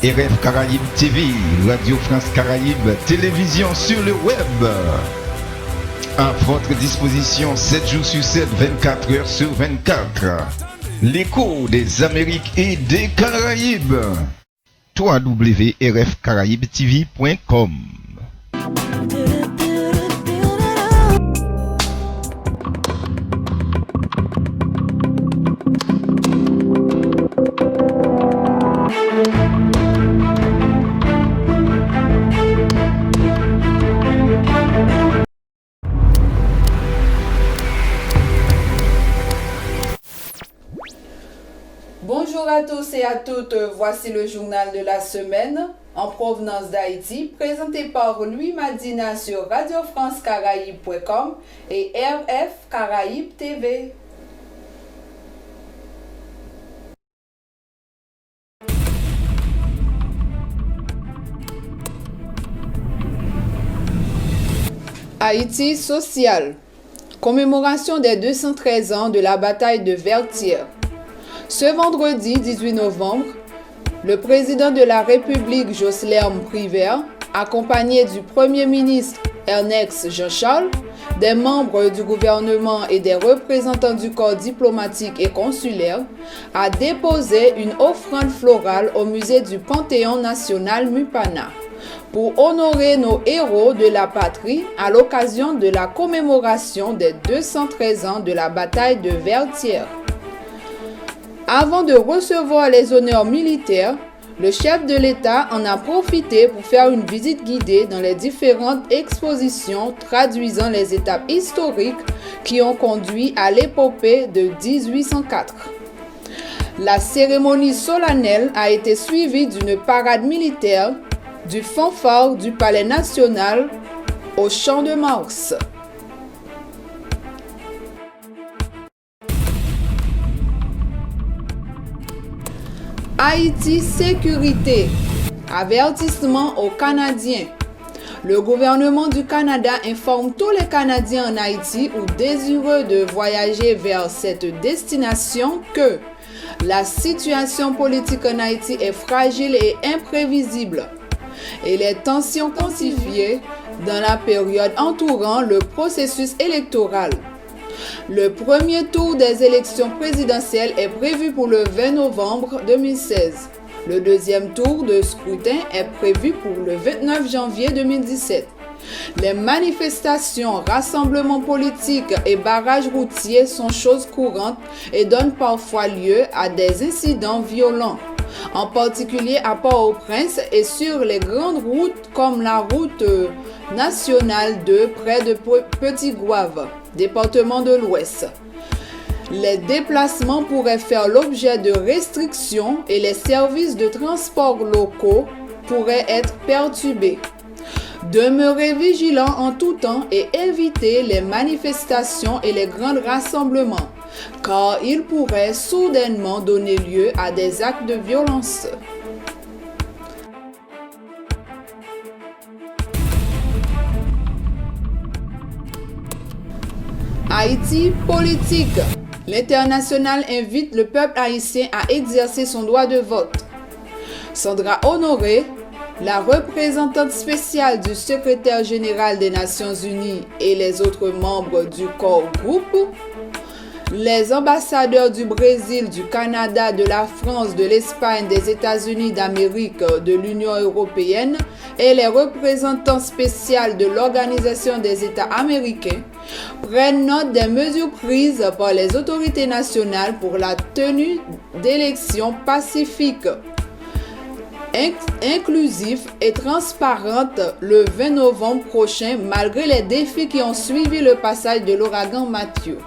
RF Caraïbes TV, Radio France Caraïbes, télévision sur le web. À votre disposition 7 jours sur 7, 24 heures sur 24. L'écho des Amériques et des Caraïbes. www.rfcaraibetv.com. Bonjour à tous et à toutes, voici le journal de la semaine en provenance d'Haïti, présenté par Louis Madina sur radiofrancecaraïbes.com et RF Caraïbes TV. Haïti social. Commémoration des 213 ans de la bataille de Vertières. Ce vendredi 18 novembre, le président de la République Joslerme Privert, accompagné du Premier ministre Ernest Jean-Charles, des membres du gouvernement et des représentants du corps diplomatique et consulaire, a déposé une offrande florale au musée du Panthéon national Mupana pour honorer nos héros de la patrie à l'occasion de la commémoration des 213 ans de la bataille de Vertières. Avant de recevoir les honneurs militaires, le chef de l'État en a profité pour faire une visite guidée dans les différentes expositions traduisant les étapes historiques qui ont conduit à l'épopée de 1804. La cérémonie solennelle a été suivie d'une parade militaire du fanfare du Palais national au Champ de Mars. Haïti sécurité. Avertissement aux Canadiens. Le gouvernement du Canada informe tous les Canadiens en Haïti ou désireux de voyager vers cette destination que la situation politique en Haïti est fragile et imprévisible et les tensions quantifiées dans la période entourant le processus électoral. Le premier tour des élections présidentielles est prévu pour le 20 novembre 2016. Le deuxième tour de scrutin est prévu pour le 29 janvier 2017. Les manifestations, rassemblements politiques et barrages routiers sont choses courantes et donnent parfois lieu à des incidents violents, en particulier à Port-au-Prince et sur les grandes routes comme la route nationale 2 près de Petit-Goâve, département de l'Ouest. Les déplacements pourraient faire l'objet de restrictions et les services de transport locaux pourraient être perturbés. Demeurez vigilants en tout temps et évitez les manifestations et les grands rassemblements, car ils pourraient soudainement donner lieu à des actes de violence. Haïti politique. L'International invite le peuple haïtien à exercer son droit de vote. Sandra Honoré, la représentante spéciale du secrétaire général des Nations Unies et les autres membres du corps groupe, les ambassadeurs du Brésil, du Canada, de la France, de l'Espagne, des États-Unis d'Amérique, de l'Union européenne et les représentants spéciaux de l'Organisation des États américains prennent note des mesures prises par les autorités nationales pour la tenue d'élections pacifiques, inclusives et transparentes le 20 novembre prochain malgré les défis qui ont suivi le passage de l'ouragan Matthew.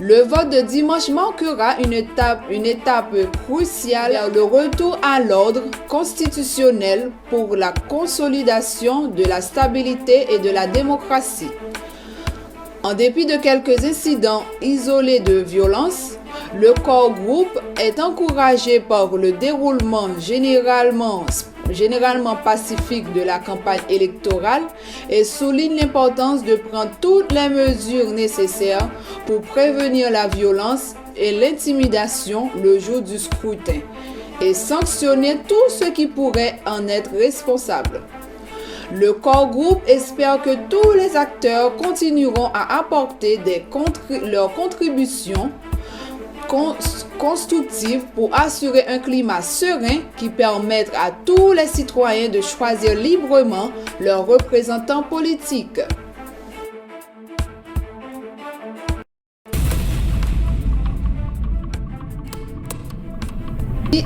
Le vote de dimanche marquera une étape cruciale vers le retour à l'ordre constitutionnel pour la consolidation de la stabilité et de la démocratie. En dépit de quelques incidents isolés de violence, le corps groupe est encouragé par le déroulement généralement pacifique de la campagne électorale et souligne l'importance de prendre toutes les mesures nécessaires pour prévenir la violence et l'intimidation le jour du scrutin et sanctionner tout ce qui pourrait en être responsable. Le Core Group espère que tous les acteurs continueront à apporter leurs contributions constructives pour assurer un climat serein qui permette à tous les citoyens de choisir librement leurs représentants politiques.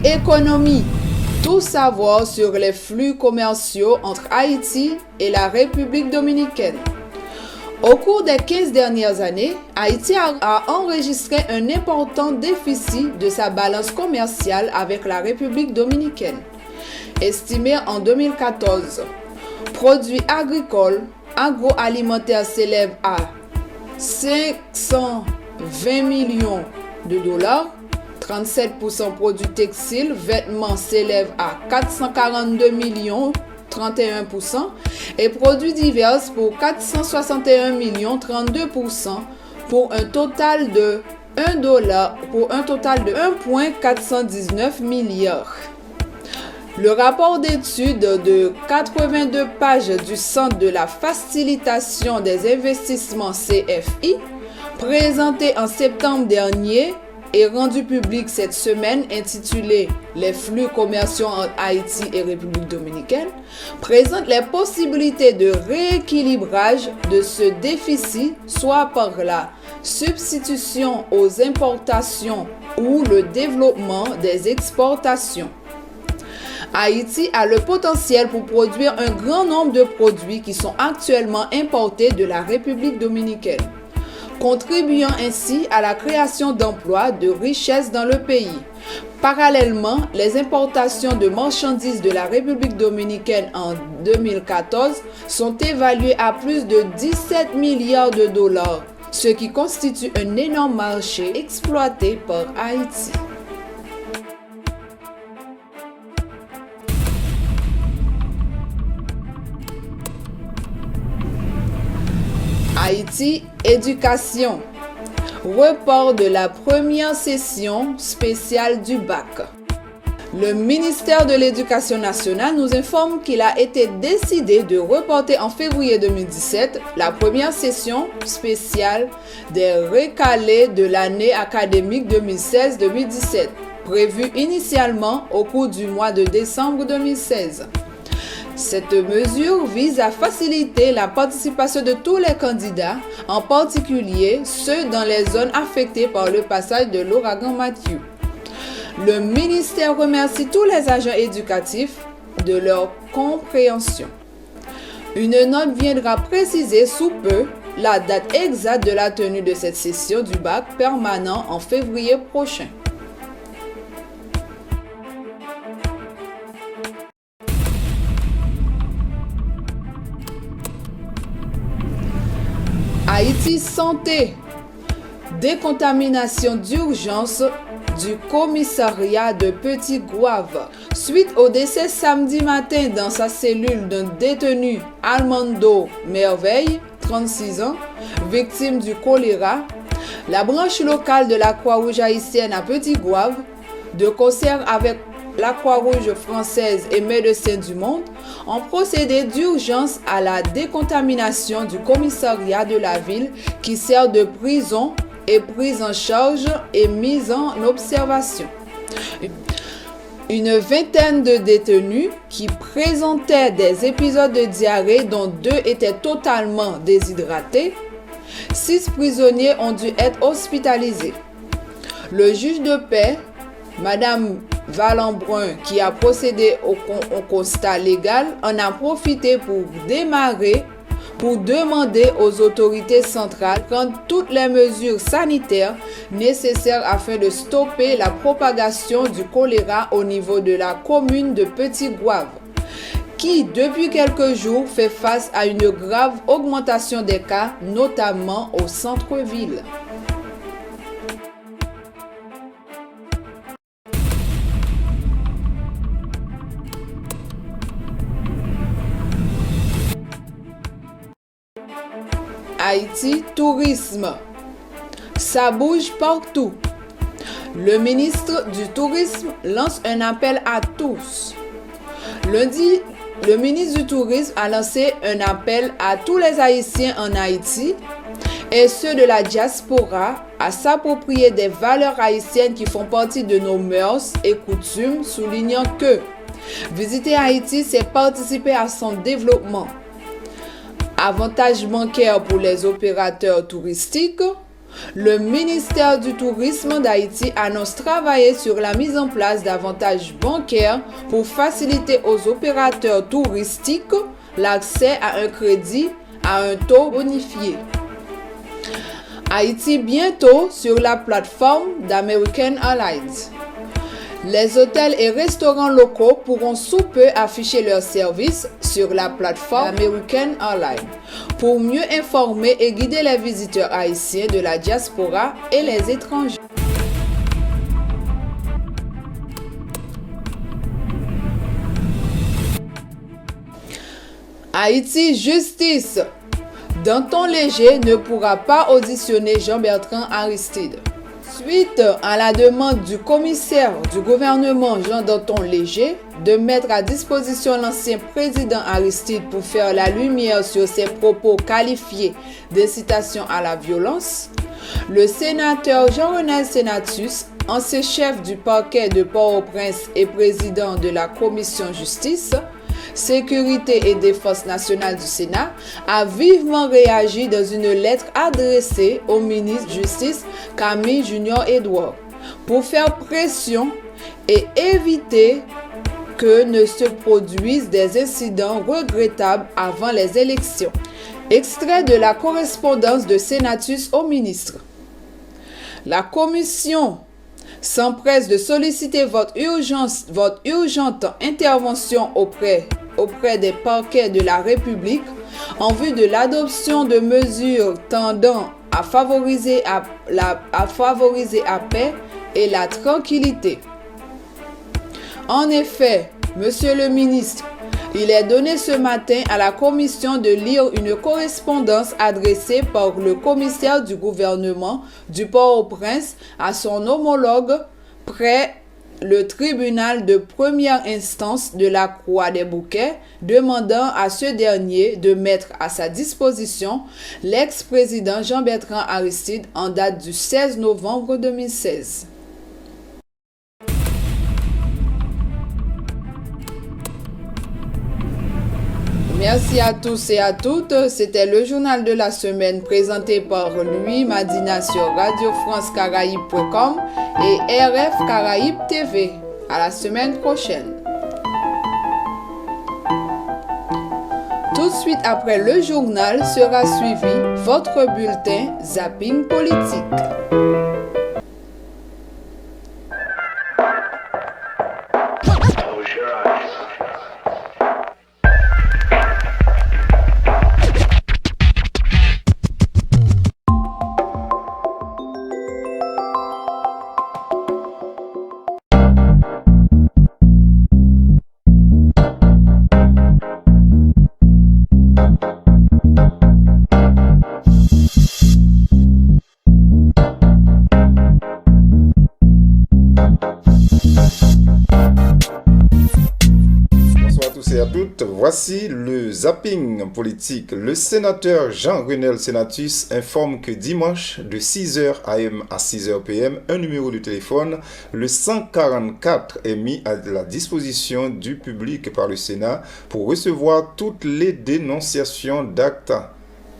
Économie. Tout savoir sur les flux commerciaux entre Haïti et la République dominicaine. Au cours des 15 dernières années, Haïti a enregistré un important déficit de sa balance commerciale avec la République dominicaine. Estimé en 2014, produits agricoles, agroalimentaires s'élèvent à 520 millions de dollars, 37% produits textiles, vêtements s'élèvent à 442 millions, 31%, et produits divers pour 461 millions, 32%, pour un total de 1,419 milliards. Le rapport d'étude de 82 pages du Centre de la facilitation des investissements CFI, présenté en septembre dernier, est rendu public cette semaine, intitulé « Les flux commerciaux entre Haïti et République dominicaine », présente les possibilités de rééquilibrage de ce déficit, soit par la substitution aux importations ou le développement des exportations. Haïti a le potentiel pour produire un grand nombre de produits qui sont actuellement importés de la République dominicaine, contribuant ainsi à la création d'emplois, de richesses dans le pays. Parallèlement, les importations de marchandises de la République dominicaine en 2014 sont évaluées à plus de 17 milliards de dollars, ce qui constitue un énorme marché exploité par Haïti. Haïti, éducation. Report de la première session spéciale du bac. Le ministère de l'Éducation nationale nous informe qu'il a été décidé de reporter en février 2017 la première session spéciale des recalés de l'année académique 2016-2017, prévue initialement au cours du mois de décembre 2016. Cette mesure vise à faciliter la participation de tous les candidats, en particulier ceux dans les zones affectées par le passage de l'ouragan Matthew. Le ministère remercie tous les agents éducatifs de leur compréhension. Une note viendra préciser sous peu la date exacte de la tenue de cette session du bac permanent en février prochain. Haïti Santé. Décontamination d'urgence du commissariat de Petit Gouave. Suite au décès samedi matin dans sa cellule d'un détenu, Armando Merveille, 36 ans, victime du choléra, la branche locale de la Croix-Rouge haïtienne à Petit Gouave, de concert avec la Croix-Rouge française et Médecins du Monde, ont procédé d'urgence à la décontamination du commissariat de la ville qui sert de prison et prise en charge et mise en observation. Une vingtaine de détenus qui présentaient des épisodes de diarrhée dont 2 étaient totalement déshydratés. 6 prisonniers ont dû être hospitalisés. Le juge de paix, Madame Valenbrun, qui a procédé au constat légal, en a profité pour demander aux autorités centrales de prendre toutes les mesures sanitaires nécessaires afin de stopper la propagation du choléra au niveau de la commune de Petit Gouave, qui depuis quelques jours fait face à une grave augmentation des cas, notamment au centre-ville. Haïti, tourisme. Ça bouge partout. Le ministre du Tourisme lance un appel à tous. Lundi, le ministre du Tourisme a lancé un appel à tous les Haïtiens en Haïti et ceux de la diaspora à s'approprier des valeurs haïtiennes qui font partie de nos mœurs et coutumes, soulignant que visiter Haïti, c'est participer à son développement. Avantages bancaires pour les opérateurs touristiques. Le ministère du Tourisme d'Haïti annonce travailler sur la mise en place d'avantages bancaires pour faciliter aux opérateurs touristiques l'accès à un crédit à un taux bonifié. Haïti bientôt sur la plateforme d'American Airlines. Les hôtels et restaurants locaux pourront sous peu afficher leurs services sur la plateforme American Airlines pour mieux informer et guider les visiteurs haïtiens de la diaspora et les étrangers. Haïti Justice. Danton Léger ne pourra pas auditionner Jean-Bertrand Aristide. Suite à la demande du commissaire du gouvernement Jean Danton Léger de mettre à disposition l'ancien président Aristide pour faire la lumière sur ses propos qualifiés d'incitation à la violence, le sénateur Jean-Renel Senatus, ancien chef du parquet de Port-au-Prince et président de la commission justice, Sécurité et Défense nationale du Sénat, a vivement réagi dans une lettre adressée au ministre de Justice Camille Junior-Edouard pour faire pression et éviter que ne se produisent des incidents regrettables avant les élections. Extrait de la correspondance de Senatus au ministre. La commission s'empresse de solliciter votre urgente intervention auprès des parquets de la République en vue de l'adoption de mesures tendant à favoriser la paix et la tranquillité. En effet, Monsieur le ministre, il est donné ce matin à la commission de lire une correspondance adressée par le commissaire du gouvernement du Port-au-Prince à son homologue près le tribunal de première instance de la Croix des Bouquets, demandant à ce dernier de mettre à sa disposition l'ex-président Jean-Bertrand Aristide en date du 16 novembre 2016. Merci à tous et à toutes. C'était le journal de la semaine présenté par Louis Madina sur radiofrancecaraïbe.com et RF Caraïbe TV. À la semaine prochaine. Tout de suite après le journal sera suivi votre bulletin Zapping politique. Voici le zapping politique. Le sénateur Jean-Renel Senatus informe que dimanche de 6h AM à 6h PM, un numéro de téléphone, le 144, est mis à la disposition du public par le Sénat pour recevoir toutes les dénonciations d'actes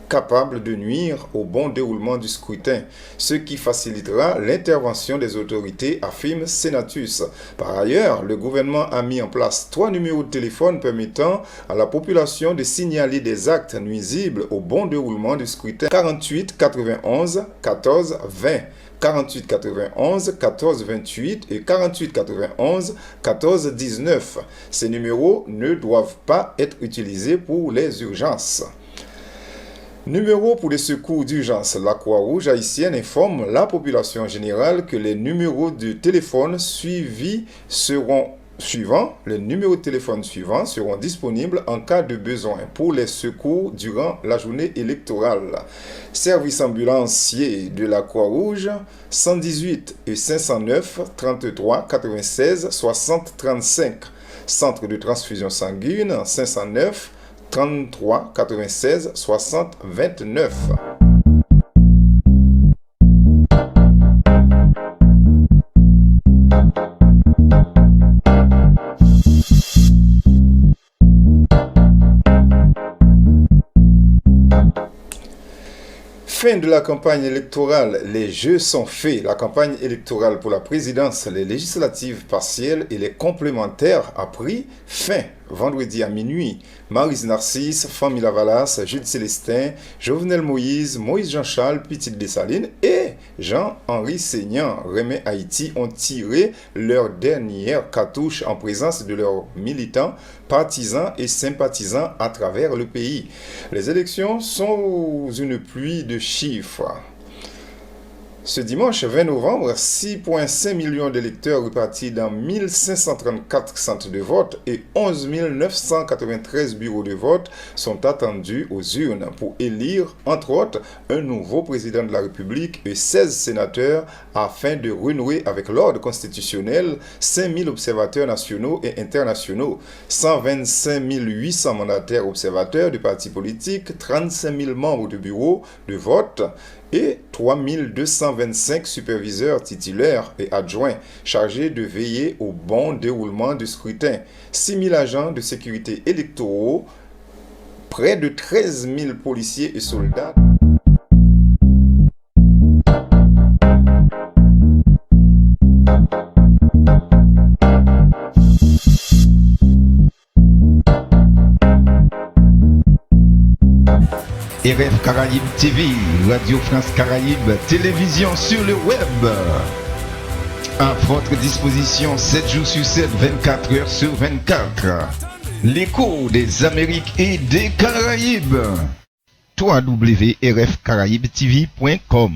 capable de nuire au bon déroulement du scrutin, ce qui facilitera l'intervention des autorités, affirme Senatus. Par ailleurs, le gouvernement a mis en place 3 numéros de téléphone permettant à la population de signaler des actes nuisibles au bon déroulement du scrutin. 48 91 14 20. 48 91 14 28 et 48 91 14 19. Ces numéros ne doivent pas être utilisés pour les urgences. Numéro pour les secours d'urgence. La Croix-Rouge haïtienne informe la population générale que les numéros de téléphone suivis seront les numéros de téléphone suivants seront disponibles en cas de besoin pour les secours durant la journée électorale. Service ambulancier de la Croix-Rouge, 118 et 509 33 96 60 35. Centre de transfusion sanguine, 509 33 96 60 29. Fin de la campagne électorale, les jeux sont faits. La campagne électorale pour la présidence, les législatives partielles et les complémentaires a pris fin vendredi à minuit. Maryse Narcisse, Famille Lavalas, Jude Célestin, Jovenel Moïse, Moïse Jean-Charles, Petite Dessalines et Jean-Henri Seignan, Remé Haïti ont tiré leur dernière cartouche en présence de leurs militants, partisans et sympathisants à travers le pays. Les élections sont une pluie de chiffres. Ce dimanche 20 novembre, 6,5 millions d'électeurs répartis dans 1534 centres de vote et 11 993 bureaux de vote sont attendus aux urnes pour élire, entre autres, un nouveau président de la République et 16 sénateurs afin de renouer avec l'ordre constitutionnel, 5 000 observateurs nationaux et internationaux, 125 800 mandataires observateurs de partis politiques, 35 000 membres de bureaux de vote et 3225 superviseurs titulaires et adjoints chargés de veiller au bon déroulement du scrutin, 6000 agents de sécurité électoraux, près de 13 000 policiers et soldats. RF Caraïbes TV, Radio France Caraïbes, télévision sur le web. À votre disposition 7 jours sur 7, 24 heures sur 24. L'écho des Amériques et des Caraïbes. www.rfcaraïbetv.com